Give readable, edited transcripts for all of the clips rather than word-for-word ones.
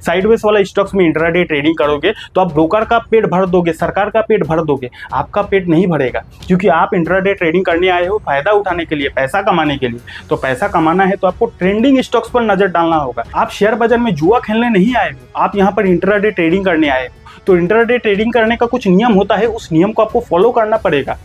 Sideways वाला stocks में intraday trading करोगे तो आप ब्रोकर का पेट भर दोगे, सरकार का पेट भर दोगे, आपका पेट नहीं भरेगा। क्योंकि आप इंट्राडे ट्रेडिंग करने आए हो फायदा उठाने के लिए, पैसा कमाने के लिए। तो पैसा कमाना है तो आपको ट्रेंडिंग स्टॉक्स पर नजर डालना होगा। आप शेयर बाजार में जुआ खेलने नहीं आए हो, आप यहाँ पर इंट्राडे ट्रेडिंग करने आए हो। तो इंट्राडे ट्रेडिंग करने का कुछ नियम होता है, उस नियम को आपको फॉलो करना पड़ेगा।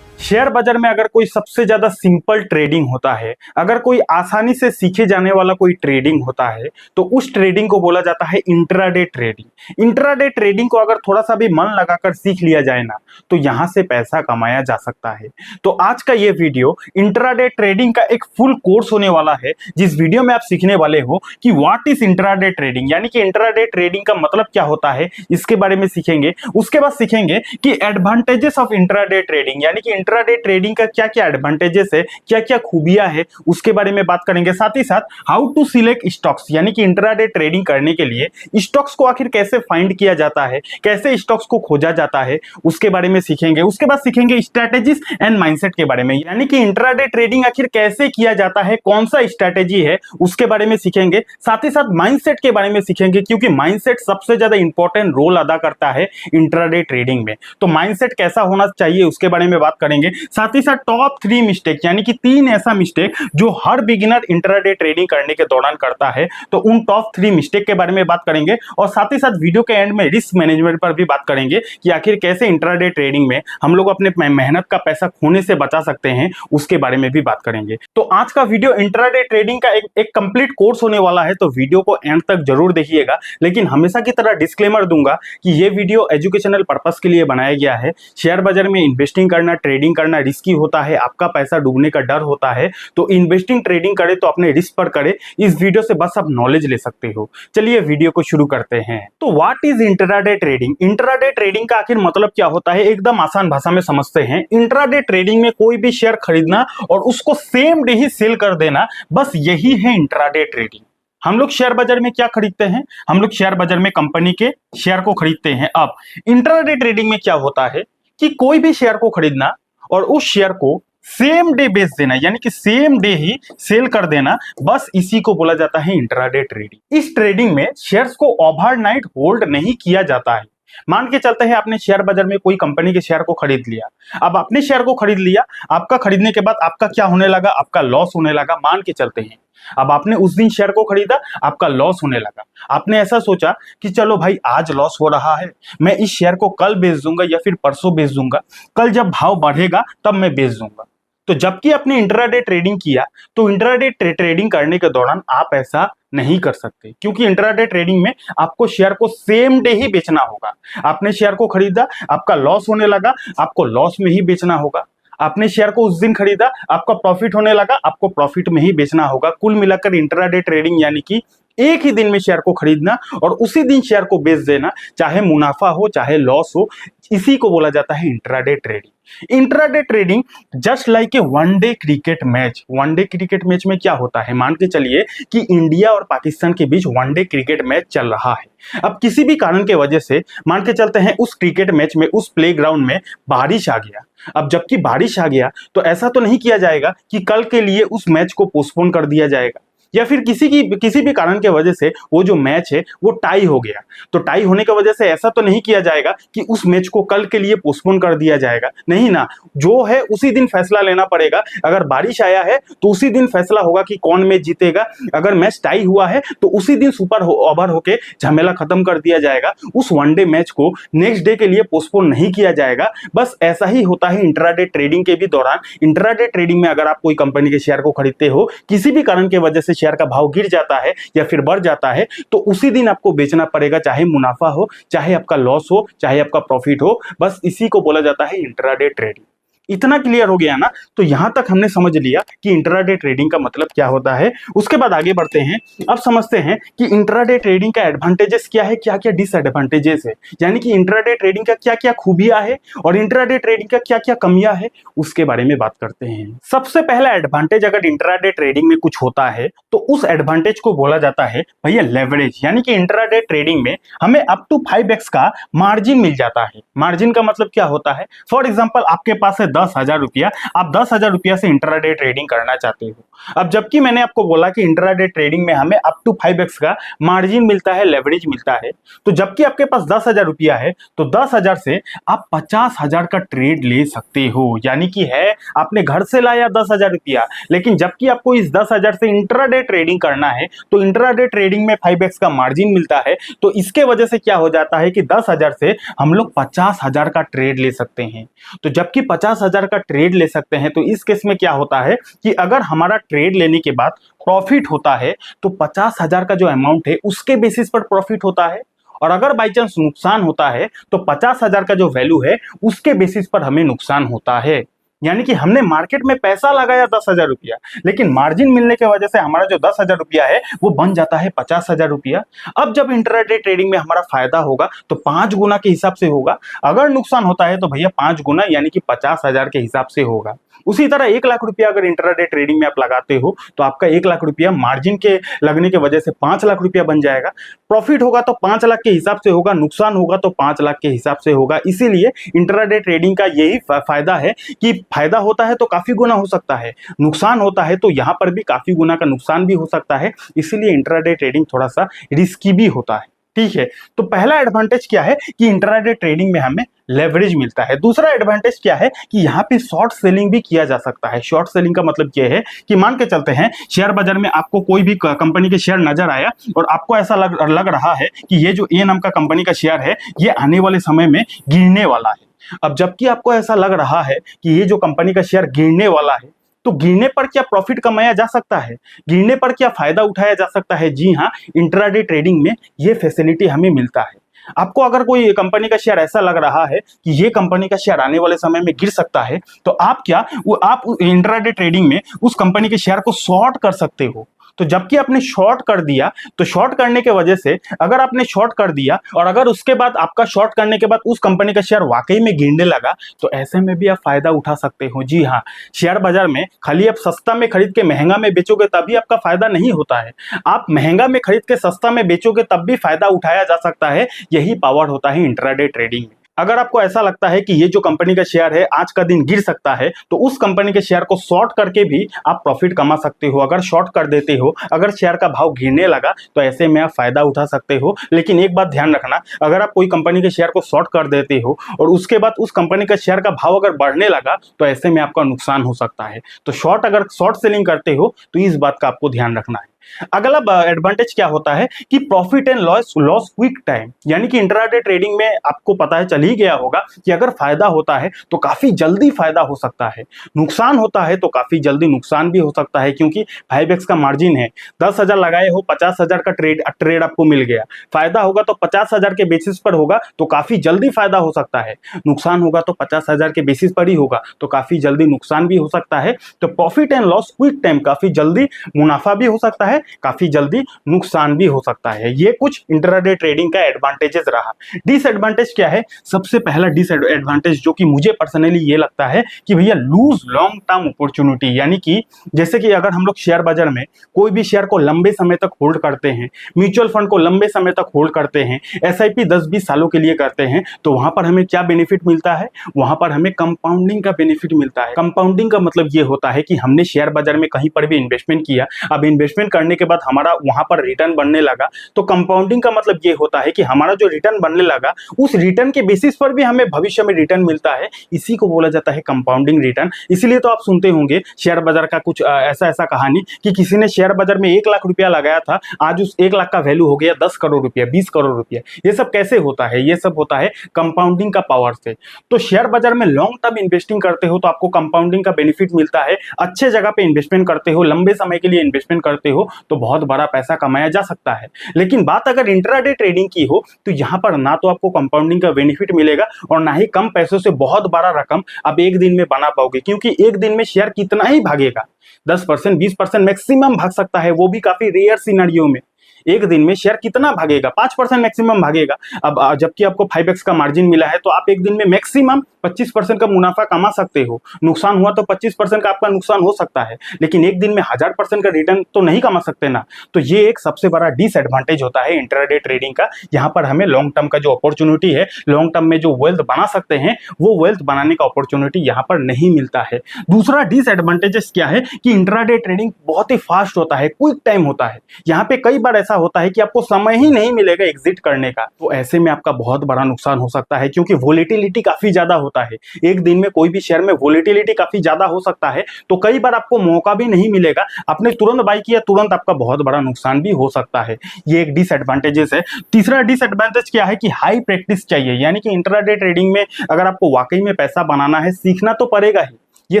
शेयर बाजार में अगर कोई सबसे ज्यादा सिंपल ट्रेडिंग होता है, अगर कोई आसानी से सीखे जाने वाला कोई ट्रेडिंग होता है, तो उस ट्रेडिंग को बोला जाता है इंट्राडे ट्रेडिंग। इंट्राडे ट्रेडिंग को अगर थोड़ा सा भी मन लगाकर सीख लिया जाए ना, तो यहां से पैसा कमाया जा सकता है। तो आज का ये वीडियो इंट्राडे ट्रेडिंग का एक फुल कोर्स होने वाला है, जिस वीडियो में आप सीखने वाले हो कि व्हाट इज इंट्राडे ट्रेडिंग, यानी कि इंट्राडे ट्रेडिंग का मतलब क्या होता है, इसके बारे में सीखेंगे। उसके बाद सीखेंगे कि एडवांटेजेस ऑफ इंट्राडे ट्रेडिंग, यानी कि इंट्राडे ट्रेडिंग का क्या क्या एडवांटेजेस है, क्या क्या खूबियां है, उसके बारे में बात करेंगे। साथ ही साथ हाउ टू सिलेक्ट स्टॉक्स, यानी कि इंट्राडे ट्रेडिंग करने के लिए स्टॉक्स को आखिर कैसे फाइंड किया जाता है, कैसे स्टॉक्स को खोजा जाता है, उसके बारे में सीखेंगे। उसके बाद सीखेंगे स्ट्रेटेजीज एंड माइंडसेट के बारे में, यानी कि इंट्राडे ट्रेडिंग आखिर कैसे किया जाता है, कौन सा स्ट्रेटेजी है, उसके बारे में सीखेंगे। साथ ही साथ माइंडसेट के बारे में सीखेंगे, क्योंकि माइंडसेट सबसे ज्यादा इंपॉर्टेंट रोल अदा करता है इंट्राडे ट्रेडिंग में। तो माइंडसेट कैसा होना चाहिए उसके बारे में बात करेंगे। साथ ही साथ टॉप 3 मिस्टेक, यानी कि 3 ऐसा मिस्टेक जो हर बिगिनर इंट्राडे ट्रेडिंग करने के दौरान करता है, तो उन टॉप 3 मिस्टेक के बारे में बात करेंगे। और साथ ही साथ वीडियो के एंड में रिस्क मैनेजमेंट पर भी बात करेंगे कि आखिर कैसे इंट्राडे ट्रेडिंग में हम लोग अपने मेहनत का पैसा खोने से बचा सकते हैं, उसके बारे में भी बात करेंगे। तो आज का वीडियो इंट्राडे ट्रेडिंग का एक कंप्लीट कोर्स होने वाला है, तो वीडियो को एंड तक जरूर देखिएगा। लेकिन हमेशा की तरह डिस्क्लेमर दूंगा कि ये वीडियो एजुकेशनल पर्पस के लिए बनाया गया है। शेयर बाजार में इन्वेस्टिंग करना, ट्रेडिंग करना रिस्की होता है, आपका पैसा डूबने का डर होता है। तो इन्वेस्टिंग ट्रेडिंग करे तो अपने रिस्क पर करे। इस वीडियो से बस आप नॉलेज ले सकते हो। चलिए वीडियो को शुरू करते हैं। तो what is intraday trading? Intraday trading का आखिर मतलब क्या होता है, एकदम आसान भाषा में समझते हैं। इंट्राडे ट्रेडिंग में कोई भी शेयर खरीदना और उसको सेम डे ही सेल कर देना, बस यही है इंट्राडे ट्रेडिंग। हम लोग शेयर बाजार में क्या खरीदते हैं? हम लोग शेयर बाजार में कंपनी के शेयर को खरीदते हैं। अब इंट्राडे ट्रेडिंग में क्या होता है कि कोई भी शेयर को खरीदना और उस शेयर को सेम डे बेच देना, यानी कि सेम डे ही सेल कर देना, बस इसी को बोला जाता है इंट्राडे ट्रेडिंग। इस ट्रेडिंग में शेयर्स को ओवरनाइट होल्ड नहीं किया जाता है। मान के चलते हैं आपने शेयर बाजार में कोई कंपनी के शेयर को खरीद लिया। अब अपने शेयर को खरीद लिया, आपका खरीदने के बाद आपका क्या होने लगा, आपका लॉस होने लगा। मान के चलते हैं अब आपने उस दिन शेयर को खरीदा, आपका लॉस होने लगा। आपने ऐसा सोचा कि चलो भाई आज लॉस हो रहा है, मैं इस शेयर को कल बेच दूंगा या फिर परसों बेच दूंगा, कल जब भाव बढ़ेगा तब मैं बेच दूंगा। तो जबकि आपने इंट्राडे ट्रेडिंग किया, तो इंट्राडे ट्रेडिंग करने के दौरान आप ऐसा नहीं कर सकते, क्योंकि इंट्राडे ट्रेडिंग में आपको शेयर को सेम डे ही बेचना होगा। आपने शेयर को खरीदा, आपका लॉस होने लगा, आपको लॉस में ही बेचना होगा। आपने शेयर को उस दिन खरीदा, आपका प्रॉफिट होने लगा, आपको प्रॉफिट में ही बेचना होगा। कुल मिलाकर इंट्राडे ट्रेडिंग यानी कि एक ही दिन में शेयर को खरीदना और उसी दिन शेयर को बेच देना, चाहे मुनाफा हो चाहे लॉस हो, इसी को बोला जाता है intraday trading. Intraday trading just like a one day cricket match. One day cricket match में क्या होता है, मान के चलिए कि इंडिया और पाकिस्तान के बीच वनडे क्रिकेट मैच चल रहा है। अब किसी भी कारण के वजह से मान के चलते हैं उस क्रिकेट मैच में, उस प्लेग्राउंड में बारिश आ गया। अब जबकि बारिश आ गया तो ऐसा तो नहीं किया जाएगा कि कल के लिए उस मैच को पोस्टपोन कर दिया जाएगा, या फिर किसी भी कारण के वजह से वो जो मैच है वो टाई हो गया। तो टाई होने की वजह से ऐसा तो नहीं किया जाएगा कि उस मैच को कल के लिए पोस्टपोन कर दिया जाएगा, नहीं ना। जो है उसी दिन फैसला लेना पड़ेगा। अगर बारिश आया है तो उसी दिन फैसला होगा कि कौन मैच जीतेगा। अगर मैच टाई हुआ है तो उसी दिन सुपर ओवर होके झमेला खत्म कर दिया जाएगा। उस वनडे मैच को नेक्स्ट डे के लिए पोस्टपोन नहीं किया जाएगा। बस ऐसा ही होता है इंट्राडे ट्रेडिंग के भी दौरान। इंट्राडे ट्रेडिंग में अगर आप कोई कंपनी के शेयर को खरीदते हो, किसी भी कारण की वजह से शेयर का भाव गिर जाता है या फिर बढ़ जाता है, तो उसी दिन आपको बेचना पड़ेगा, चाहे मुनाफा हो, चाहे आपका लॉस हो, चाहे आपका प्रॉफिट हो। बस इसी को बोला जाता है इंट्राडे ट्रेडिंग। इतना क्लियर हो गया ना? तो यहां तक हमने समझ लिया कि इंट्राडे ट्रेडिंग का मतलब क्या होता है। उसके बाद आगे बढ़ते हैं। अब समझते हैं कि इंट्राडे ट्रेडिंग का एडवांटेजेस क्या है, क्या क्या डिसएडवांटेजेस है, यानी कि इंट्राडे ट्रेडिंग का क्या क्या खूबियां है और इंट्राडे ट्रेडिंग का क्या क्या कमियां है, उसके बारे में बात करते हैं। सबसे पहला एडवांटेज, अगर इंट्राडे ट्रेडिंग में कुछ होता है तो उस एडवांटेज को बोला जाता है भैया लेवरेज, यानी कि इंट्राडे ट्रेडिंग में हमें अप टू 5x का मार्जिन मिल जाता है। मार्जिन का मतलब क्या होता है, फॉर एग्जाम्पल आपके पास है 10,000 रुपया, आप 10,000 रुपया से इंट्राडे ट्रेडिंग करना चाहते हो। अब जबकि मैंने आपको बोला कि इंट्राडे ट्रेडिंग में हमें अप टू 5x का मार्जिन मिलता है, लेवरेज मिलता है, तो जबकि आपके पास 10,000 रुपया है तो 10,000 से आप 50,000 का ट्रेड ले सकते हो। यानी कि है आपने घर से लाया 10,000 रुपया, लेकिन जबकि आपको इस 10,000 से इंट्राडे ट्रेडिंग करना है तो इंट्राडे ट्रेडिंग में 5x का मार्जिन मिलता है, तो इसके वजह से क्या हो जाता है कि 10,000 से हम लोग 50,000 का ट्रेड ले सकते हैं। तो जबकि 50,000 का ट्रेड ले सकते हैं तो इस केस में क्या होता है कि अगर हमारा ट्रेड लेने के बाद प्रॉफिट होता है तो 50,000 का जो अमाउंट है उसके बेसिस पर प्रॉफिट होता है, और अगर बाई चांस नुकसान होता है तो 50,000 का जो वैल्यू है उसके बेसिस पर हमें नुकसान होता है। यानी कि हमने मार्केट में पैसा लगाया 10,000 रुपया, लेकिन मार्जिन मिलने की वजह से हमारा जो 10,000 रुपया है वो बन जाता है 50,000 रुपया। अब जब इंट्राडे ट्रेडिंग में हमारा फायदा होगा तो 5 गुना के हिसाब से होगा, अगर नुकसान होता है तो भैया 5 गुना यानी कि 50,000 के हिसाब से होगा। उसी तरह 1,00,000 रुपया अगर इंट्राडे ट्रेडिंग में आप लगाते हो तो आपका 1,00,000 रुपया मार्जिन के लगने की वजह से 5,00,000 रुपया बन जाएगा। प्रॉफिट होगा तो 5,00,000 के हिसाब से होगा, नुकसान होगा तो 5,00,000 के हिसाब से होगा। इसीलिए इंट्राडे ट्रेडिंग का यही फायदा है कि फायदा होता है तो काफी गुना हो सकता है, नुकसान होता है तो यहां पर भी काफी गुना का नुकसान भी हो सकता है। इसीलिए इंट्राडे ट्रेडिंग थोड़ा सा रिस्की भी होता है। ठीक है, तो पहला एडवांटेज क्या है कि इंट्राडे ट्रेडिंग में हमें लेवरेज मिलता है। दूसरा एडवांटेज क्या है कि यहाँ पे शॉर्ट सेलिंग भी किया जा सकता है। शॉर्ट सेलिंग का मतलब ये है कि मान के चलते हैं शेयर बाजार में आपको कोई भी कंपनी के शेयर नजर आया और आपको ऐसा लग रहा है कि ये जो ए नाम का कंपनी का शेयर है ये आने वाले समय में गिरने वाला है। अब जबकि आपको ऐसा लग रहा है कि ये जो कंपनी का शेयर गिरने वाला है तो गिरने पर क्या प्रॉफिट कमाया जा सकता है, गिरने पर क्या फायदा उठाया जा सकता है? जी हाँ, इंट्राडे ट्रेडिंग में ये फैसिलिटी हमें मिलता है। आपको अगर कोई कंपनी का शेयर ऐसा लग रहा है कि ये कंपनी का शेयर आने वाले समय में गिर सकता है तो आप इंट्राडे ट्रेडिंग में उस कंपनी के शेयर को शॉर्ट कर सकते हो। तो जबकि आपने शॉर्ट कर दिया तो शॉर्ट करने के वजह से अगर आपने शॉर्ट कर दिया और अगर उसके बाद आपका शॉर्ट करने के बाद उस कंपनी का शेयर वाकई में गिरने लगा तो ऐसे में भी आप फायदा उठा सकते हो। जी हाँ, शेयर बाजार में खाली आप सस्ता में खरीद के महंगा में बेचोगे तभी आपका फायदा नहीं होता है, आप महंगा में खरीद के सस्ता में बेचोगे तब भी फायदा उठाया जा सकता है। यही पावर होता है इंट्राडे ट्रेडिंग में। अगर आपको ऐसा लगता है कि ये जो कंपनी का शेयर है आज का दिन गिर सकता है तो उस कंपनी के शेयर को शॉर्ट करके भी आप प्रॉफिट कमा सकते हो। अगर शॉर्ट कर देते हो, अगर शेयर का भाव गिरने लगा तो ऐसे में आप फायदा उठा सकते हो। लेकिन एक बात ध्यान रखना, अगर आप कोई कंपनी के शेयर को शॉर्ट कर देते हो और उसके बाद उस कंपनी का शेयर का भाव अगर बढ़ने लगा तो ऐसे में आपका नुकसान हो सकता है। तो अगर शॉर्ट सेलिंग करते हो तो इस बात का आपको ध्यान रखना है। अगला एडवांटेज क्या होता है कि profit and loss quick time, यानी कि इंट्राडे ट्रेडिंग में आपको पता है, चल ही गया होगा कि अगर फायदा होता है तो काफी जल्दी फायदा हो सकता है, नुकसान होता है तो काफी जल्दी नुकसान भी हो सकता है, क्योंकि 5x का मार्जिन है। 10,000 लगाए हो, 50,000 का ट्रेड आपको मिल गया। फायदा होगा तो 50,000 के बेसिस पर होगा तो काफी जल्दी फायदा हो सकता है, नुकसान होगा तो 50,000 के बेसिस पर ही होगा तो काफी जल्दी नुकसान भी हो सकता है। तो profit and loss quick time, काफी जल्दी मुनाफा भी हो सकता है, काफी जल्दी नुकसान भी हो सकता है। ये कुछ इंट्राडे ट्रेडिंग का एडवांटेजेस रहा। डिसएडवांटेज क्या है? सबसे पहला डिसएडवांटेज जो कि मुझे पर्सनली ये लगता है कि भैया लूज लॉन्ग टर्म अपॉर्चुनिटी, यानी कि जैसे कि अगर हम लोग शेयर बाजार में कोई भी शेयर को लंबे समय तक होल्ड करते हैं, म्यूचुअल फंड को लंबे समय तक होल्ड करते हैं, एसआईपी 10-20 सालों के लिए करते हैं, तो वहां पर हमें क्या बेनिफिट मिलता है? वहां पर हमें कंपाउंडिंग का बेनिफिट मिलता है। कंपाउंडिंग का मतलब ये होता है कि हमने शेयर बाजार में कहीं पर भी इन्वेस्टमेंट किया, अब इन्वेस्टमेंट करने के बाद हमारा वहां पर रिटर्न बनने लगा, तो कंपाउंडिंग का मतलब ये होता है कि हमारा जो रिटर्न बनने लगा उस रिटर्न के बेसिस पर भी हमें भविष्य में रिटर्न मिलता है। इसी को बोला जाता है कंपाउंडिंग रिटर्न। इसीलिए तो आप सुनते होंगे शेयर बाजार का कुछ ऐसा कहानी कि किसी ने शेयर बाजार में 1,00,000 रुपया लगाया था, आज उस 1,00,000 का वैल्यू हो गया 10 करोड़ रुपया, 20 करोड़ रुपया। ये सब कैसे होता है? ये सब होता है कंपाउंडिंग का पावर से। तो शेयर बाजार में लॉन्ग टर्म इन्वेस्टिंग करते हो तो आपको कंपाउंडिंग का बेनिफिट मिलता है। अच्छे जगह पे इन्वेस्टमेंट करते हो, लंबे समय के लिए इन्वेस्टमेंट करते हो तो बहुत बड़ा पैसा कमाया जा सकता है। लेकिन बात अगर इंट्राडे ट्रेडिंग की हो तो यहां पर ना तो आपको कंपाउंडिंग का बेनिफिट मिलेगा और ना ही कम पैसों से बहुत बड़ा रकम आप एक दिन में बना पाओगे, क्योंकि एक दिन में शेयर कितना ही भागेगा, 10%, 20% मैक्सिमम भाग सकता है, वो भी काफी रेयर सिनेरियो में। एक दिन में शेयर कितना भागेगा, 5% मैक्सिमम भागेगा। अब जबकि आपको 5x का मार्जिन मिला है तो आप एक दिन में मैक्सिमम 25% का मुनाफा कमा सकते हो। नुकसान हुआ तो 25% का आपका नुकसान हो सकता है, लेकिन एक दिन में 1000% का रिटर्न तो नहीं कमा सकते ना। तो ये एक सबसे बड़ा डिसएडवांटेज होता है इंट्राडे ट्रेडिंग का। यहाँ पर हमें लॉन्ग टर्म का जो अपॉर्चुनिटी है, लॉन्ग टर्म में जो वेल्थ बना सकते हैं, वो वेल्थ बनाने का अपॉर्चुनिटी यहाँ पर नहीं मिलता है। दूसरा डिसएडवांटेजेस क्या है कि इंट्राडे ट्रेडिंग बहुत ही फास्ट होता है, क्विक टाइम होता है। यहाँ पे कई बार ऐसा होता है कि आपको समय ही नहीं मिलेगा एग्जिट करने का, तो ऐसे में आपका बहुत बड़ा नुकसान हो सकता है, क्योंकि वोलेटिलिटी काफी ज्यादा होता है। एक दिन में कोई भी शेयर में वोलेटिलिटी काफी ज्यादा हो सकता है, तो कई बार आपको मौका भी नहीं मिलेगा। आपने तुरंत बाई किया, तुरंत आपका बहुत बड़ा नुकसान भी हो सकता है। ये एक डिसएडवांटेजेस है। तीसरा डिसएडवांटेज क्या है कि हाई प्रैक्टिस चाहिए, यानी कि इंट्राडे ट्रेडिंग में अगर आपको वाकई में पैसा बनाना है, सीखना तो पड़ेगा ही। ये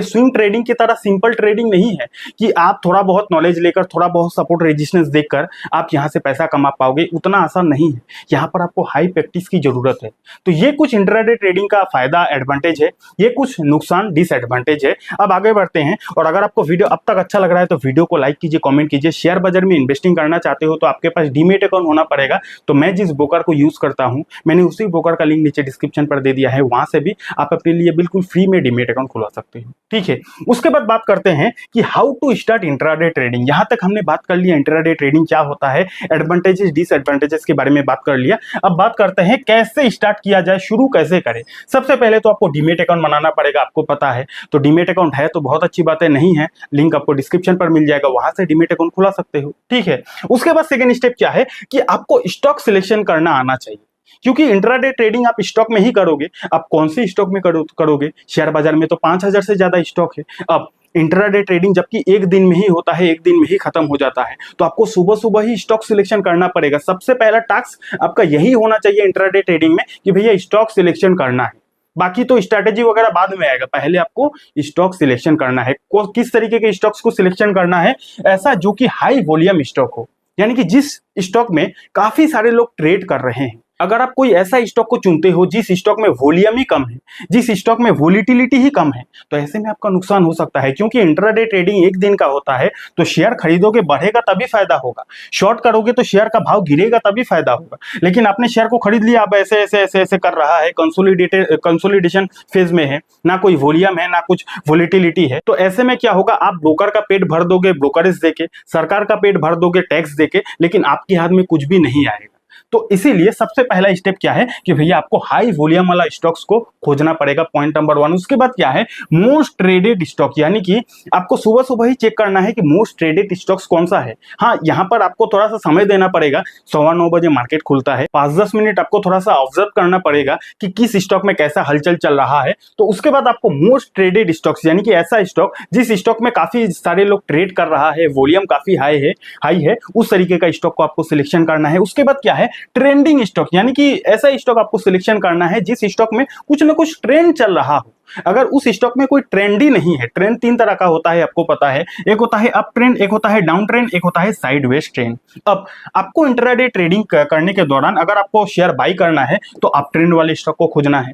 स्विंग ट्रेडिंग की तरह सिंपल ट्रेडिंग नहीं है कि आप थोड़ा बहुत नॉलेज लेकर, थोड़ा बहुत सपोर्ट रेजिस्टेंस देखकर आप यहाँ से पैसा कमा पाओगे, उतना आसान नहीं है। यहाँ पर आपको हाई प्रैक्टिस की जरूरत है। तो ये कुछ इंट्राडे ट्रेडिंग का फायदा एडवांटेज है, ये कुछ नुकसान डिसएडवांटेज है। अब आगे बढ़ते हैं, और अगर आपको वीडियो अब तक अच्छा लग रहा है तो वीडियो को लाइक कीजिए, कमेंट कीजिए। शेयर बाजार में इन्वेस्टिंग करना चाहते हो तो आपके पास डीमेट अकाउंट होना पड़ेगा। तो मैं जिस ब्रोकर को यूज करता हूँ, मैंने उसी ब्रोकर का लिंक नीचे डिस्क्रिप्शन पर दे दिया है, वहां से भी आप अपने लिए बिल्कुल फ्री में डीमेट अकाउंट खुलवा सकते हो। ठीक है, उसके बाद बात करते हैं कि how to start intraday trading. यहां तक हमने बात कर लिया इंट्राडे ट्रेडिंग क्या होता है, एडवांटेजेस डिसएडवांटेजेस के बारे में बात कर लिया। अब बात करते हैं कैसे स्टार्ट किया जाए, शुरू कैसे करें। सबसे पहले तो आपको डीमेट अकाउंट बनाना पड़ेगा, आपको पता है। तो डीमेट अकाउंट है तो बहुत अच्छी बात है, नहीं है लिंक आपको डिस्क्रिप्शन पर मिल जाएगा, वहां से डीमेट अकाउंट खुला सकते हो। ठीक है, उसके बाद सेकंड स्टेप क्या है कि आपको स्टॉक सिलेक्शन करना आना चाहिए, क्योंकि इंट्राडे ट्रेडिंग आप स्टॉक में ही करोगे। आप कौन सी स्टॉक में करोगे, शेयर बाजार में तो 5000 से ज्यादा स्टॉक है। अब इंट्राडे ट्रेडिंग जबकि एक दिन में ही होता है, एक दिन में ही खत्म हो जाता है, तो आपको सुबह सुबह ही स्टॉक सिलेक्शन करना पड़ेगा। सबसे पहला टास्क आपका यही होना चाहिए इंट्राडे ट्रेडिंग में कि भैया स्टॉक सिलेक्शन करना है। बाकी तो स्ट्रैटेजी वगैरह बाद में आएगा, पहले आपको स्टॉक सिलेक्शन करना है। किस तरीके के स्टॉक्स को सिलेक्शन करना है, ऐसा जो कि हाई वॉल्यूम स्टॉक हो, यानी कि जिस स्टॉक में काफी सारे लोग ट्रेड कर रहे हैं। अगर आप कोई ऐसा स्टॉक को चुनते हो जिस स्टॉक में वॉल्यूम ही कम है, जिस स्टॉक में वोलेटिलिटी ही कम है, तो ऐसे में आपका नुकसान हो सकता है। क्योंकि इंट्राडे ट्रेडिंग एक दिन का होता है, तो शेयर खरीदोगे बढ़ेगा तभी फायदा होगा, शॉर्ट करोगे तो शेयर का भाव गिरेगा तभी फायदा होगा। लेकिन आपने शेयर को खरीद लिया, अब ऐसे ऐसे ऐसे ऐसे कर रहा है, कंसोलिडेशन फेज में है, ना कोई वॉल्यूम है ना कुछ वोलेटिलिटी है, तो ऐसे में क्या होगा, आप ब्रोकर का पेट भर दोगे ब्रोकरेज देके, सरकार का पेट भर दोगे टैक्स देके, लेकिन आपके हाथ में कुछ भी नहीं आएगा। तो इसीलिए सबसे पहला स्टेप क्या है कि भैया आपको हाई वॉल्यूम वाला स्टॉक्स को खोजना पड़ेगा, पॉइंट नंबर 1। उसके बाद क्या है, मोस्ट ट्रेडेड स्टॉक, यानी कि आपको सुबह सुबह ही चेक करना है कि मोस्ट ट्रेडेड स्टॉक्स कौन सा है। हाँ, यहाँ पर आपको थोड़ा सा समय देना पड़ेगा, 9:15 बजे मार्केट खुलता है, 5-10 मिनट आपको थोड़ा सा ऑब्जर्व करना पड़ेगा कि किस स्टॉक में कैसा हलचल चल रहा है। तो उसके बाद आपको मोस्ट ट्रेडेड स्टॉक्स, यानी कि ऐसा स्टॉक जिस स्टॉक में काफी सारे लोग ट्रेड कर रहा है, वॉल्यूम काफी हाई है, उस तरीके का स्टॉक को आपको सिलेक्शन करना है। उसके बाद क्या है, ट्रेंडिंग स्टॉक, यानी कि ऐसा स्टॉक आपको सिलेक्शन करना है जिस स्टॉक में कुछ ना कुछ ट्रेंड चल रहा हो। अगर उस स्टॉक में कोई ट्रेंड ही नहीं है, ट्रेंड 3 तरह का होता है आपको पता है, एक होता है अप ट्रेंड, एक होता है डाउन ट्रेंड, एक होता है साइडवेज ट्रेंड। अब आपको इंट्राडे ट्रेडिंग करने के दौरान अगर आपको शेयर बाई करना है तो अप ट्रेंड वाले स्टॉक को खोजना है,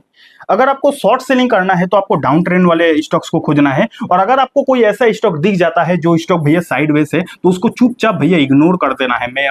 अगर आपको शॉर्ट सेलिंग करना है तो आपको डाउन ट्रेंड वाले स्टॉक्स को खोजना है, और अगर आपको कोई ऐसा स्टॉक दिख जाता है जो स्टॉक भैया साइडवेज है तो उसको चुपचाप भैया इग्नोर कर देना है। मैं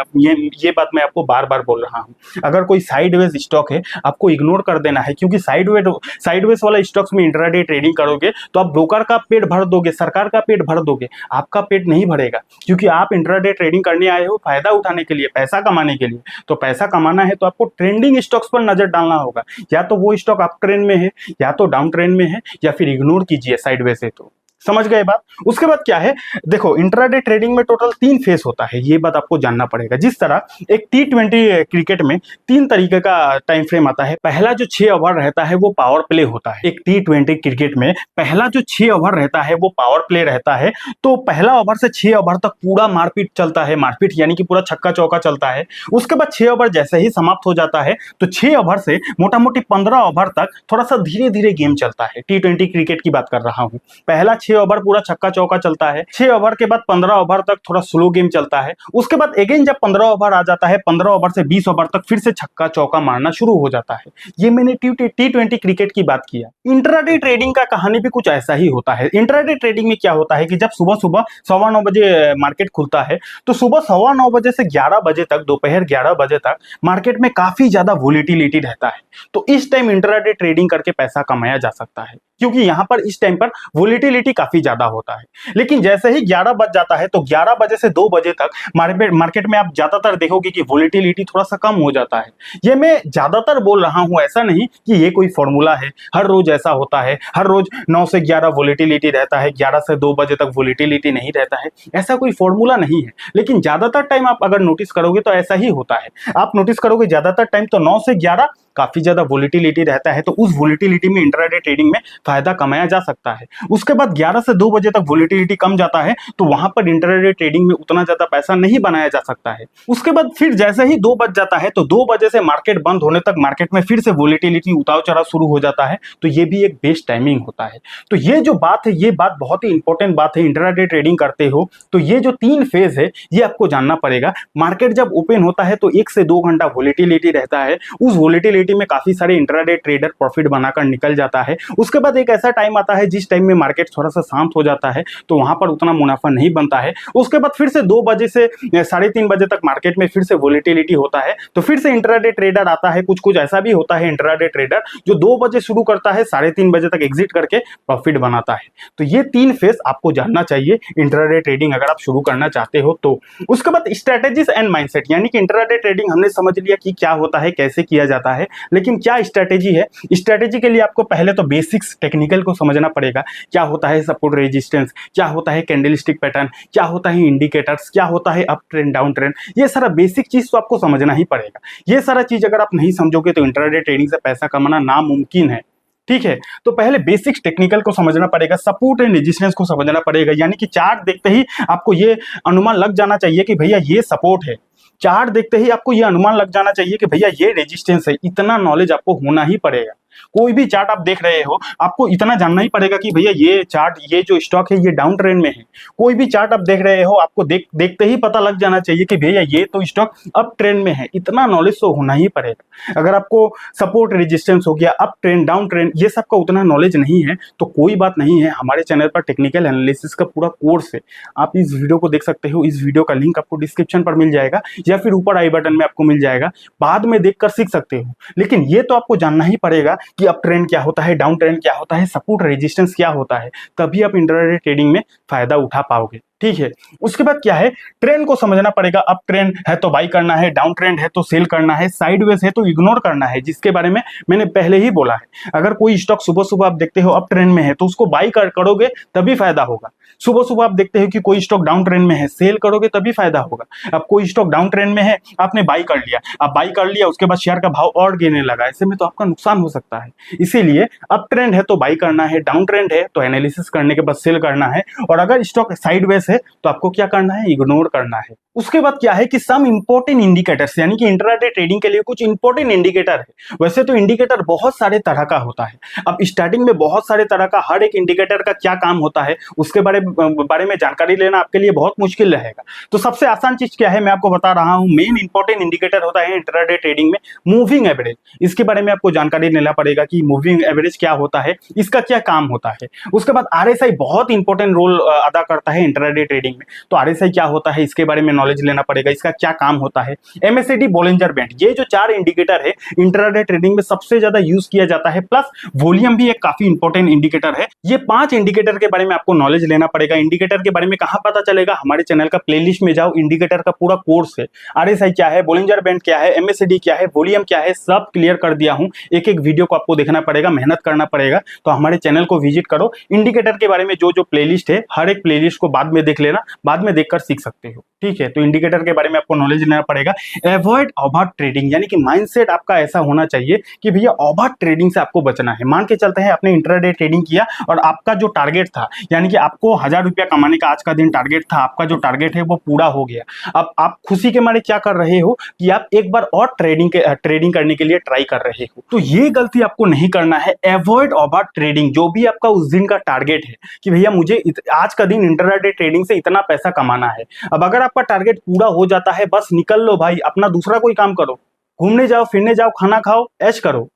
ये बात मैं आपको बार बार बोल रहा हूं, अगर कोई साइडवेज स्टॉक है आपको इग्नोर कर देना है, क्योंकि साइडवेज वाला स्टॉक्स में इंट्राडे ट्रेडिंग करोगे तो आप ब्रोकर का पेट भर दोगे, सरकार का पेट भर दोगे, आपका पेट नहीं भरेगा। क्योंकि आप इंट्राडे ट्रेडिंग करने आए हो फायदा उठाने के लिए, पैसा कमाने के लिए, तो पैसा कमाना है तो आपको ट्रेंडिंग स्टॉक्स पर नजर डालना होगा। या तो वो स्टॉक अप ट्रेंड में है, या तो डाउन ट्रेंड में है, या फिर इग्नोर कीजिए साइडवेज है। तो समझ गए बात। उसके बाद क्या है, देखो इंट्राडे ट्रेडिंग में टोटल 3 फेज होता है, ये बात आपको जानना पड़ेगा। जिस तरह एक T20 क्रिकेट में 3 तरीके का टाइम फ्रेम आता है। पहला जो 6 ओवर रहता है वो पावर प्ले होता है। एक T20 क्रिकेट में पहला जो 6 ओवर रहता है वो पावर प्ले रहता है। तो पहला ओवर से 6 ओवर तक पूरा मारपीट चलता है, मारपीट यानी कि पूरा छक्का चौका चलता है। उसके बाद 6 ओवर जैसे ही समाप्त हो जाता है तो 6 ओवर से मोटा मोटी 15 ओवर तक थोड़ा सा धीरे धीरे गेम चलता है। T20 क्रिकेट की बात कर रहा हूं। पहला 6 6 ओवर पूरा छक्का चौका चलता है, 6 ओवर के बाद 15 ओवर तक थोड़ा स्लो गेम चलता है, उसके बाद अगेन जब 15 ओवर आ जाता है, 15 ओवर से 20 ओवर तक फिर से छक्का चौका मारना शुरू हो जाता है। ये मैंने T20 क्रिकेट की बात किया। इंट्राडे ट्रेडिंग का कहानी भी कुछ ऐसा ही होता है। इंट्राडे ट्रेडिंग में क्या होता है कि जब सुबह सुबह 9:15 बजे मार्केट खुलता है, तो सुबह 9:15 बजे से 11 बजे तक, दोपहर 11 बजे तक मार्केट में काफी ज्यादा वोलेटिलिटी रहता है। तो इस टाइम इंट्राडे ट्रेडिंग करके पैसा कमाया जा सकता है, क्योंकि यहां पर इस टाइम पर वोलेटिलिटी काफी ज्यादा होता है। लेकिन जैसे ही 11 बज जाता है, तो 11 बजे से 2 बजे तक मार्केट में आप ज्यादातर देखोगे कि वोलेटिलिटी थोड़ा सा कम हो जाता है। ये मैं ज्यादातर बोल रहा हूं, ऐसा नहीं कि ये कोई फॉर्मूला है, हर रोज ऐसा होता है, हर रोज 9 से 11 वोलेटिलिटी रहता है, 11 से 2 बजे तक वोलेटिलिटी नहीं रहता है, ऐसा कोई फॉर्मूला नहीं है। लेकिन ज्यादातर टाइम आप अगर नोटिस करोगे तो ऐसा ही होता है। आप नोटिस करोगे ज्यादातर टाइम तो 9 से 11 काफी ज्यादा वोलेटिलिटी रहता है, तो उस वोलेटिलिटी में इंट्राडे ट्रेडिंग में फायदा कमाया जा सकता है। उसके बाद 11 से 2 बजे तक वोलेटिलिटी कम जाता है, तो वहां पर इंट्राडे ट्रेडिंग में उतना ज्यादा पैसा नहीं बनाया जा सकता है। उसके बाद फिर जैसे ही 2 बज जाता है, तो 2 बजे से मार्केट बंद होने तक मार्केट में फिर से वोलेटिलिटी उतार चढ़ाव शुरू हो जाता है, तो ये भी एक बेस्ट टाइमिंग होता है। तो ये जो बात है, ये बात बहुत ही इंपॉर्टेंट बात है। इंट्राडे ट्रेडिंग करते हो तो ये जो 3 फेज है, ये आपको जानना पड़ेगा। मार्केट जब ओपन होता है तो 1 से 2 घंटा वोलेटिलिटी रहता है, उस वोलेटिलिटी में काफी सारे इंट्राडे ट्रेडर प्रॉफिट बनाकर निकल जाता है। उसके बाद एक ऐसा टाइम आता है जिस टाइम में मार्केट थोड़ा सा शांत हो जाता है, तो वहां पर उतना मुनाफा नहीं बनता है। उसके बाद फिर से 2 बजे से 3:30 बजे तक मार्केट में फिर से वोलेटिलिटी होता है, तो फिर से इंट्राडे ट्रेडर आता है। कुछ कुछ ऐसा भी होता है इंट्राडे ट्रेडर जो 2 बजे शुरू करता है, 3:30 बजे तक एग्जिट करके प्रॉफिट बनाता है। तो ये 3 फेज आपको जानना चाहिए इंट्राडे ट्रेडिंग अगर आप शुरू करना चाहते हो तो। उसके बाद स्ट्रेटेजीज एंड माइंडसेट, यानी कि इंट्राडे ट्रेडिंग हमने समझ लिया कि क्या होता है, कैसे किया जाता है, लेकिन क्या स्ट्रेटेजी है। स्ट्रेटेजी के लिए आपको पहले तो बेसिक्स टेक्निकल को समझना पड़ेगा। क्या होता है सपोर्ट रेजिस्टेंस, क्या होता है कैंडलस्टिक पैटर्न, क्या होता है इंडिकेटर्स, क्या होता है अप ट्रेंड डाउन ट्रेंड, ये सारा बेसिक चीज तो आपको समझना ही पड़ेगा। ये सारा चीज अगर आप नहीं समझोगे तो इंट्राडे ट्रेडिंग से पैसा कमाना नामुमकिन है। ठीक है, तो पहले बेसिक्स टेक्निकल को समझना पड़ेगा, सपोर्ट एंड रेजिस्टेंस को समझना पड़ेगा। यानी कि चार्ट देखते ही आपको ये अनुमान लग जाना चाहिए कि भैया ये सपोर्ट है, चार्ट देखते ही आपको ये अनुमान लग जाना चाहिए कि भैया ये रेजिस्टेंस है। इतना नॉलेज आपको होना ही पड़ेगा। कोई भी चार्ट आप देख रहे हो, आपको इतना जानना ही पड़ेगा कि भैया ये चार्ट, ये जो स्टॉक है ये डाउन ट्रेंड में है। कोई भी चार्ट आप देख रहे हो, आपको देखते ही पता लग जाना चाहिए कि भैया ये तो स्टॉक अप ट्रेंड में है। इतना नॉलेज तो होना ही पड़ेगा। अगर आपको सपोर्ट रेजिस्टेंस हो गया, अप ट्रेंड डाउन ट्रेंड, ये सब का उतना नॉलेज नहीं है तो कोई बात नहीं है। हमारे चैनल पर टेक्निकल एनालिसिस का पूरा कोर्स है, आप इस वीडियो को देख सकते हो। इस वीडियो का लिंक आपको डिस्क्रिप्शन पर मिल जाएगा या फिर ऊपर आई बटन में आपको मिल जाएगा, बाद में देखकर सीख सकते हो। लेकिन ये तो आपको जानना ही पड़ेगा कि अप ट्रेंड क्या होता है, डाउन ट्रेंड क्या होता है, सपोर्ट रेजिस्टेंस क्या होता है, तभी आप इंट्राडे ट्रेडिंग में फायदा उठा पाओगे। ठीक है, उसके बाद क्या है, ट्रेंड को समझना पड़ेगा। अप ट्रेंड है तो बाई करना है, डाउन ट्रेंड है तो सेल करना है, साइडवेज है तो इग्नोर करना है, जिसके बारे में मैंने पहले ही बोला है। अगर कोई स्टॉक सुबह सुबह आप देखते हो अप ट्रेंड में है तो उसको बाई करोगे तभी फायदा होगा। सुबह सुबह आप देखते हो कि कोई स्टॉक डाउन ट्रेंड में है, सेल करोगे तभी फायदा होगा। अब कोई स्टॉक डाउन ट्रेंड में है, आपने बाई कर लिया, अब बाई कर लिया उसके बाद शेयर का भाव और गिरने लगा, ऐसे में तो आपका नुकसान हो सकता है। इसीलिए अप ट्रेंड है तो बाई करना है, डाउन ट्रेंड है तो एनालिसिस करने के बाद सेल करना है, और अगर स्टॉक साइडवेज है तो आपको क्या करना है, इग्नोर करना है। उसके बाद क्या है कि सम इंपॉर्टेंट इंडिकेटर्स, यानी कि इंट्राडे ट्रेडिंग के लिए कुछ इंपॉर्टेंट इंडिकेटर है। वैसे तो इंडिकेटर बहुत सारे तरह का होता है, अब स्टार्टिंग में बहुत सारे तरह का, हर एक इंडिकेटर का क्या काम होता है उसके बारे में जानकारी लेना आपके लिए बहुत मुश्किल रहेगा। तो सबसे आसान चीज क्या है मैं आपको बता रहा हूं। मेन इंपॉर्टेंट इंडिकेटर होता है इंट्राडे ट्रेडिंग में मूविंग एवरेज। इसके बारे में आपको जानकारी लेना पड़ेगा कि मूविंग एवरेज क्या होता है, इसका क्या काम होता है। उसके बाद आरएसआई बहुत इंपॉर्टेंट रोल अदा करता है इंट्राडे ट्रेडिंग में, तो आरएसआई क्या होता है इसके बारे में नॉलेज लेना पड़ेगा, इसका क्या काम होता है। एमएससीडी, बोलिंजर बैंड, ये जो 4 इंडिकेटर है इंट्राडे ट्रेडिंग में सबसे ज्यादा यूज किया जाता है। प्लस वॉल्यूम भी एक काफी इंपॉर्टेंट इंडिकेटर है। ये 5 इंडिकेटर के बारे में आपको नॉलेज लेना पड़ेगा। इंडिकेटर के बारे में कहां पता चलेगा, हमारे चैनल का प्लेलिस्ट में जाओ, इंडिकेटर का पूरा कोर्स है। आरएसआई क्या है, बोलिंजर बैंड क्या है, एमएससीडी क्या है, वॉल्यूम क्या है, सब क्लियर कर दिया हूं। एक एक वीडियो को आपको देखना पड़ेगा, मेहनत करना पड़ेगा। तो हमारे चैनल को विजिट करो। इंडिकेटर के बारे में जो प्लेलिस्ट है, हर एक प्लेलिस्ट को बाद में देख लेना, बाद में देखकर सीख सकते हो। ठीक है, तो इंडिकेटर के बारे में आपको नॉलेज लेना पड़ेगा। अवॉइड ओवर ट्रेडिंग, यानी कि माइंडसेट आपका ऐसा होना चाहिए कि भैया ओवर ट्रेडिंग से आपको बचना है। मान के चलते हैं आपने इंट्राडे ट्रेडिंग किया और आपका जो टारगेट था, यानी कि आपको 1000 रुपया कमाने का आज का दिन टारगेट था, आपका जो टारगेट है वो पूरा हो गया। अब आप खुशी के मारे क्या कर रहे हो कि आप एक बार और ट्रेडिंग करने के लिए ट्राई कर रहे हो। तो ये गलती आपको नहीं करना है। Avoid over trading. जो भी आपका उस दिन का टारगेट है कि भैया मुझे आज का दिन इंट्राडे ट्रेडिंग से इतना पैसा कमाना है, अब अगर आपका टारगेट पूरा हो जाता है, बस निकल लो भाई, अपना दूसरा कोई काम करो, घूमने जाओ, फिरने जाओ, खाना खाओ, ऐश करो।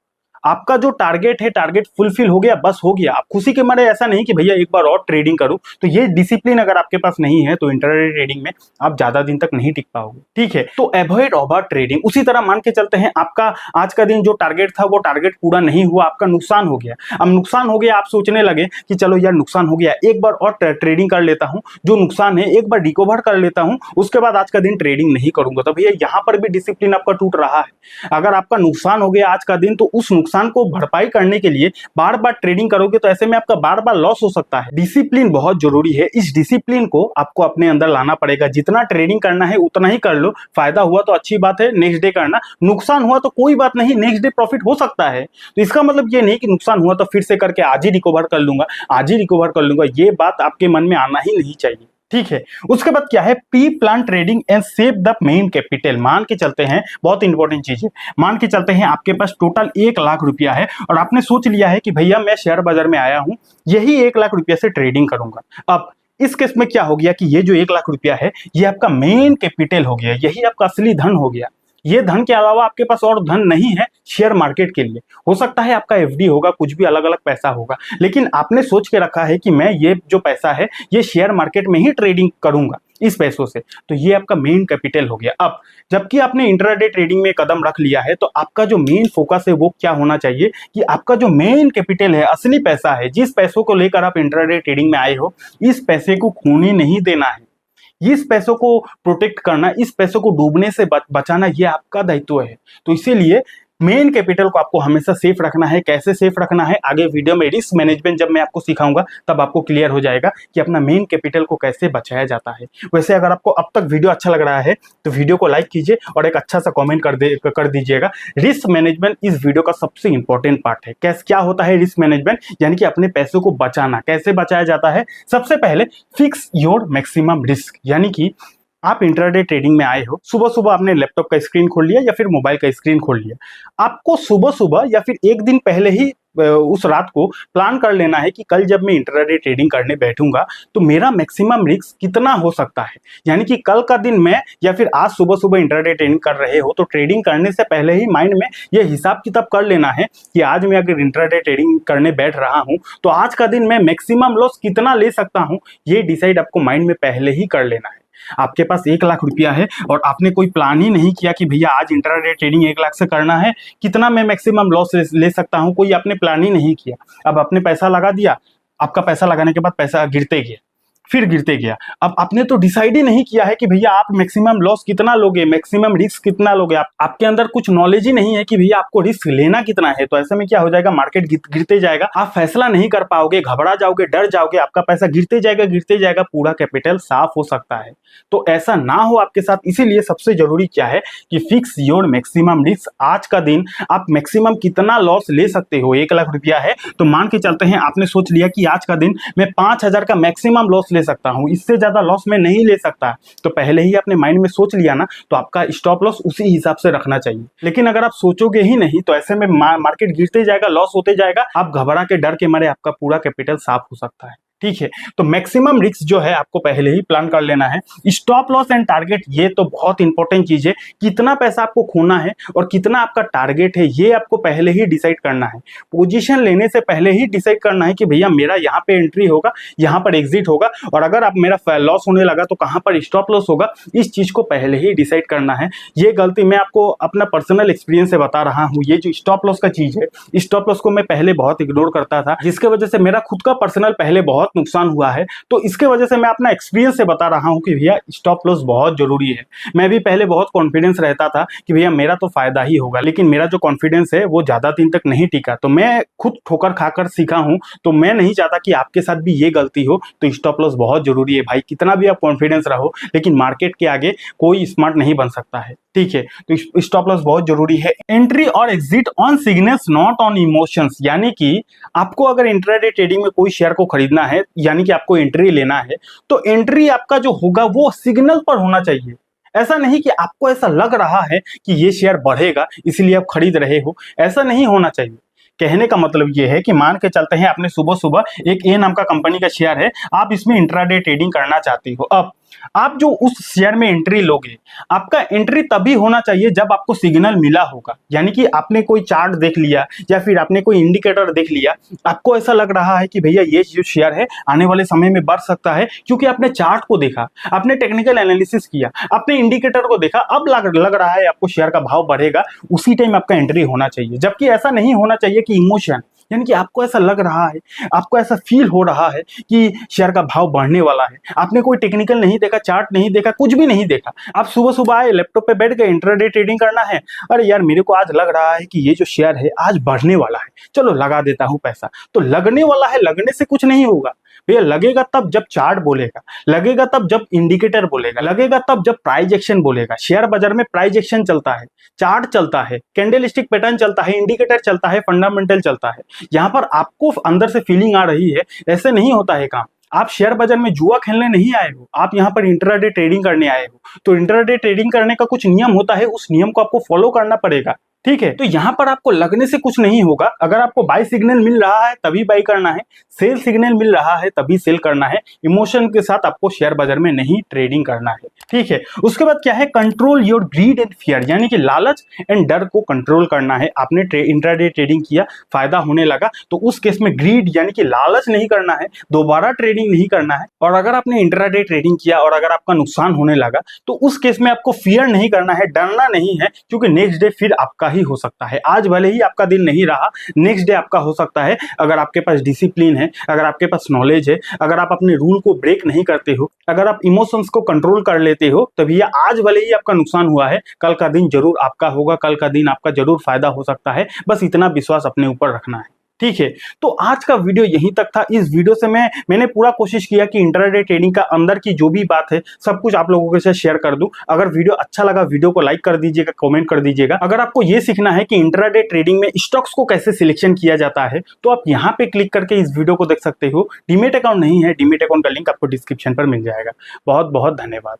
आपका जो टारगेट है, टारगेट फुलफिल हो गया, बस हो गया। आप खुशी के मारे ऐसा नहीं कि भैया एक बार और ट्रेडिंग करूं। तो ये डिसिप्लिन अगर आपके पास नहीं है तो इंट्राडे ट्रेडिंग में आप ज्यादा दिन तक नहीं टिक पाओगे। ठीक है, तो अवॉइड ओवर ट्रेडिंग। उसी तरह मान के चलते हैं आपका आज का दिन जो टारगेट था वो टारगेट पूरा नहीं हुआ, आपका नुकसान हो गया। अब नुकसान हो गया, आप सोचने लगे कि चलो यार नुकसान हो गया, एक बार और ट्रेडिंग कर लेता हूं, जो नुकसान है एक बार रिकवर कर लेता हूं, उसके बाद आज का दिन ट्रेडिंग नहीं करूंगा। तो भैया यहाँ पर भी डिसिप्लिन आपका टूट रहा है। अगर आपका नुकसान हो गया आज का दिन, तो उस नुकसान को भरपाई करने के लिए बार बार ट्रेडिंग करोगे तो ऐसे में आपका बार बार लॉस हो सकता है। डिसिप्लिन बहुत जरूरी है। इस डिसिप्लिन को आपको अपने अंदर लाना पड़ेगा। जितना ट्रेडिंग करना है उतना ही कर लो। फायदा हुआ तो अच्छी बात है, नेक्स्ट डे करना। नुकसान हुआ तो कोई बात नहीं, नेक्स्ट डे प्रॉफिट हो सकता है। तो इसका मतलब ये नहीं कि नुकसान हुआ तो फिर से करके आज ही रिकवर कर लूंगा, आज ही रिकवर कर लूंगा। ये बात आपके मन में आना ही नहीं चाहिए। ठीक है, उसके बाद क्या है, pre plan trading and save the main capital. मान के चलते हैं, बहुत इंपॉर्टेंट चीज है, मान के चलते हैं आपके पास टोटल 1 लाख रुपया है और आपने सोच लिया है कि भैया मैं शेयर बाजार में आया हूं, यही 1 लाख रुपया से ट्रेडिंग करूंगा। अब इस केस में क्या हो गया कि ये जो 1 लाख रुपया है ये आपका मेन कैपिटल हो गया, यही आपका असली धन हो गया। ये धन के अलावा आपके पास और धन नहीं है शेयर मार्केट के लिए। हो सकता है आपका एफडी होगा, कुछ भी अलग अलग पैसा होगा, लेकिन आपने सोच के रखा है कि मैं ये जो पैसा है ये शेयर मार्केट में ही ट्रेडिंग करूंगा इस पैसों से। तो ये आपका मेन कैपिटल हो गया। अब जबकि आपने इंट्राडे ट्रेडिंग में कदम रख लिया है, तो आपका जो मेन फोकस है वो क्या होना चाहिए कि आपका जो मेन कैपिटल है, असली पैसा है, जिस पैसों को लेकर आप इंट्राडे ट्रेडिंग में आए हो, इस पैसे को खोने नहीं देना है। इस पैसों को प्रोटेक्ट करना, इस पैसों को डूबने से बचाना, ये आपका दायित्व है। तो इसीलिए मेन कैपिटल को आपको हमेशा सेफ रखना है। कैसे सेफ रखना है, आगे वीडियो में रिस्क मैनेजमेंट जब मैं आपको सिखाऊंगा तब आपको क्लियर हो जाएगा कि अपना मेन कैपिटल को कैसे बचाया जाता है। वैसे अगर आपको अब तक वीडियो अच्छा लग रहा है तो वीडियो को लाइक कीजिए और एक अच्छा सा कमेंट कर दीजिएगा। रिस्क मैनेजमेंट इस वीडियो का सबसे इंपॉर्टेंट पार्ट है। कैसे क्या होता है रिस्क मैनेजमेंट, यानी कि अपने पैसों को बचाना। कैसे बचाया जाता है, सबसे पहले फिक्स योर मैक्सिमम रिस्क, यानी कि आप इंट्राडे ट्रेडिंग में आए हो, सुबह सुबह आपने लैपटॉप का स्क्रीन खोल लिया या फिर मोबाइल का स्क्रीन खोल लिया। आपको सुबह सुबह या फिर एक दिन पहले ही उस रात को प्लान कर लेना है कि कल जब मैं इंट्राडे ट्रेडिंग करने बैठूंगा तो मेरा मैक्सिमम रिस्क कितना हो सकता है। यानी कि कल का दिन मैं या फिर आज सुबह सुबह इंट्राडे ट्रेडिंग कर रहे हो तो ट्रेडिंग करने से पहले ही माइंड में ये हिसाब किताब कर लेना है कि आज मैं अगर इंट्राडे ट्रेडिंग करने बैठ रहा हूं तो आज का दिन मैं मैक्सिमम लॉस कितना ले सकता हूं। ये डिसाइड आपको माइंड में पहले ही कर लेना है। आपके पास 1 लाख रुपया है और आपने कोई प्लान ही नहीं किया कि भैया आज इंट्राडे ट्रेडिंग 1 लाख से करना है, कितना मैं मैक्सिमम लॉस ले सकता हूं, कोई आपने प्लान ही नहीं किया। अब आपने पैसा लगा दिया, आपका पैसा लगाने के बाद पैसा गिरते गया, फिर गिरते गया। अब आपने तो डिसाइड ही नहीं किया है कि भैया आप मैक्सिमम लॉस कितना लोगे, मैक्सिमम रिस्क कितना लोगे। आपके अंदर कुछ नॉलेज ही नहीं है कि भैया आपको रिस्क लेना कितना है। तो ऐसे में क्या हो जाएगा, मार्केट गिरते जाएगा, आप फैसला नहीं कर पाओगे, घबरा जाओगे, डर जाओगे, आपका पैसा गिरते जाएगा, पूरा कैपिटल साफ हो सकता है। तो ऐसा ना हो आपके साथ, इसीलिए सबसे जरूरी क्या है कि फिक्स योर मैक्सिमम रिस्क। आज का दिन आप मैक्सिमम कितना लॉस ले सकते हो। 1 लाख रुपया है तो मान के चलते हैं आपने सोच लिया कि आज का दिन मैं 5000 का मैक्सिमम लॉस ले सकता हूं, इससे ज्यादा लॉस मैं नहीं ले सकता। तो पहले ही आपने माइंड में सोच लिया ना, तो आपका स्टॉप लॉस उसी हिसाब से रखना चाहिए। लेकिन अगर आप सोचोगे ही नहीं तो ऐसे में मार्केट गिरते जाएगा, लॉस होते जाएगा, आप घबरा के डर के मारे आपका पूरा कैपिटल साफ हो सकता है। ठीक है, तो मैक्सिमम रिस्क जो है आपको पहले ही प्लान कर लेना है। स्टॉप लॉस एंड टारगेट, ये तो बहुत इंपॉर्टेंट चीज है। कितना पैसा आपको खोना है और कितना आपका टारगेट है, ये आपको पहले ही डिसाइड करना है। पोजीशन लेने से पहले ही डिसाइड करना है कि भैया मेरा यहाँ पे एंट्री होगा, यहाँ पर एग्जिट होगा, और अगर आप मेरा लॉस होने लगा तो कहाँ पर स्टॉप लॉस होगा, इस चीज को पहले ही डिसाइड करना है। ये गलती मैं आपको अपना पर्सनल एक्सपीरियंस से बता रहा हूँ। ये जो स्टॉप लॉस का चीज है, स्टॉप लॉस को मैं पहले बहुत इग्नोर करता था, जिसके वजह से मेरा खुद का पर्सनल पहले बहुत बहुत नुकसान हुआ है। तो इसके वजह से मैं अपना एक्सपीरियंस से बता रहा हूं कि भैया स्टॉप लॉस बहुत जरूरी है। मैं भी पहले बहुत कॉन्फिडेंस रहता था कि भैया मेरा तो फायदा ही होगा, लेकिन मेरा जो कॉन्फिडेंस है वो ज्यादा दिन तक नहीं टिका। तो मैं खुद ठोकर खाकर सीखा हूं, तो मैं नहीं चाहता कि आपके साथ भी ये गलती हो। तो स्टॉप लॉस बहुत जरूरी है भाई, कितना भी आप कॉन्फिडेंस रहो लेकिन मार्केट के आगे कोई स्मार्ट नहीं बन सकता है, ठीक है। तो स्टॉप लॉस बहुत जरूरी है। एंट्री और exit on signals not on emotions, यानी कि आपको अगर इंट्राडे ट्रेडिंग में कोई शेयर को खरीदना है, यानी कि आपको एंट्री लेना है, तो एंट्री आपका जो होगा वो सिग्नल पर होना चाहिए। ऐसा नहीं कि आपको ऐसा लग रहा है कि ये शेयर बढ़ेगा इसलिए आप खरीद रहे हो, ऐसा नहीं होना चाहिए। कहने का मतलब ये है कि मान के चलते हैं आपने सुबह सुबह एक ए नाम का कंपनी का शेयर है, आप इसमें इंट्राडे ट्रेडिंग करना चाहती हो। अब आप जो उस शेयर में एंट्री लोगे, आपका एंट्री तभी होना चाहिए जब आपको सिग्नल मिला होगा, यानी कि आपने कोई चार्ट देख लिया या फिर आपने कोई इंडिकेटर देख लिया, आपको ऐसा लग रहा है कि भैया ये जो शेयर है आने वाले समय में बढ़ सकता है, क्योंकि आपने चार्ट को देखा, आपने टेक्निकल एनालिसिस किया, आपने इंडिकेटर को देखा, अब लग रहा है आपको शेयर का भाव बढ़ेगा, उसी टाइम आपका एंट्री होना चाहिए। जबकि ऐसा नहीं होना चाहिए कि इमोशन, यानी कि आपको ऐसा लग रहा है, आपको ऐसा फील हो रहा है कि शेयर का भाव बढ़ने वाला है, आपने कोई टेक्निकल नहीं देखा, चार्ट नहीं देखा, कुछ भी नहीं देखा, आप सुबह सुबह आए लैपटॉप पे बैठ गए, इंट्राडे ट्रेडिंग करना है, अरे यार मेरे को आज लग रहा है कि ये जो शेयर है आज बढ़ने वाला है, चलो लगा देता हूं पैसा। तो लगने वाला है, लगने से कुछ नहीं होगा भैया। लगेगा तब जब चार्ट बोलेगा, लगेगा तब जब इंडिकेटर बोलेगा, लगेगा तब जब प्राइस एक्शन बोलेगा। शेयर बाजार में प्राइस एक्शन चलता है, चार्ट चलता है, कैंडल स्टिक पैटर्न चलता है, इंडिकेटर चलता है, फंडामेंटल चलता है। यहाँ पर आपको अंदर से फीलिंग आ रही है, ऐसे नहीं होता है काम। आप शेयर बाजार में जुआ खेलने नहीं आए हो, आप यहाँ पर इंट्राडे ट्रेडिंग करने आए हो। तो इंट्राडे ट्रेडिंग करने का कुछ नियम होता है, उस नियम को आपको फॉलो करना पड़ेगा, ठीक है। तो यहाँ पर आपको लगने से कुछ नहीं होगा। अगर आपको बाय सिग्नल मिल रहा है तभी बाय करना है, सेल सिग्नल मिल रहा है तभी सेल करना है। इमोशन के साथ आपको शेयर बाजार में नहीं ट्रेडिंग करना है, ठीक है। उसके बाद क्या है, control your grid and fear, यानी कि लालच एंड डर को कंट्रोल करना है। आपने इंट्राडे ट्रेडिंग किया, फायदा होने लगा, तो उस केस में ग्रीड यानी कि लालच नहीं करना है, दोबारा ट्रेडिंग नहीं करना है। और अगर आपने इंट्राडे ट्रेडिंग किया और अगर आपका नुकसान होने लगा, तो उस केस में आपको फियर नहीं करना है, डरना नहीं है, क्योंकि नेक्स्ट डे फिर आपका ही हो सकता है। आज भले ही आपका दिन नहीं रहा, नेक्स्ट डे आपका हो सकता है। अगर आपके पास डिसिप्लिन है, अगर आपके पास नॉलेज है, अगर आप अपने रूल को ब्रेक नहीं करते हो, अगर आप इमोशंस को कंट्रोल कर लेते हो, तो भैया आज भले ही आपका नुकसान हुआ है, कल का दिन जरूर आपका होगा, कल का दिन आपका जरूर फायदा हो सकता है। बस इतना विश्वास अपने ऊपर रखना है, ठीक है। तो आज का वीडियो यहीं तक था। इस वीडियो से मैंने पूरा कोशिश किया कि इंट्राडे ट्रेडिंग का अंदर की जो भी बात है सब कुछ आप लोगों के साथ शेयर कर दूं। अगर वीडियो अच्छा लगा, वीडियो को लाइक कर दीजिएगा, कमेंट कर दीजिएगा। अगर आपको ये सीखना है कि इंट्राडे ट्रेडिंग में स्टॉक्स को कैसे सिलेक्शन किया जाता है, तो आप यहाँ पे क्लिक करके इस वीडियो को देख सकते हो। डीमेट अकाउंट नहीं है, डीमेट अकाउंट का लिंक आपको डिस्क्रिप्शन पर मिल जाएगा। बहुत बहुत धन्यवाद।